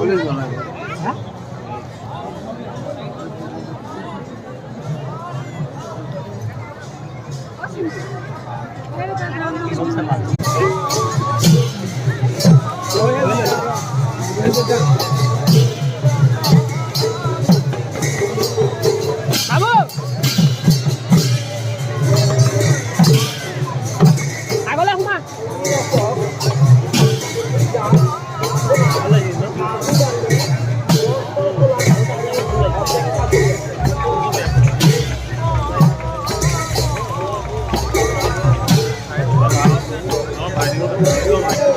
Hãy subscribe cho kênh Ghiền Mì Gõ để không bỏ lỡ những video hấp dẫn.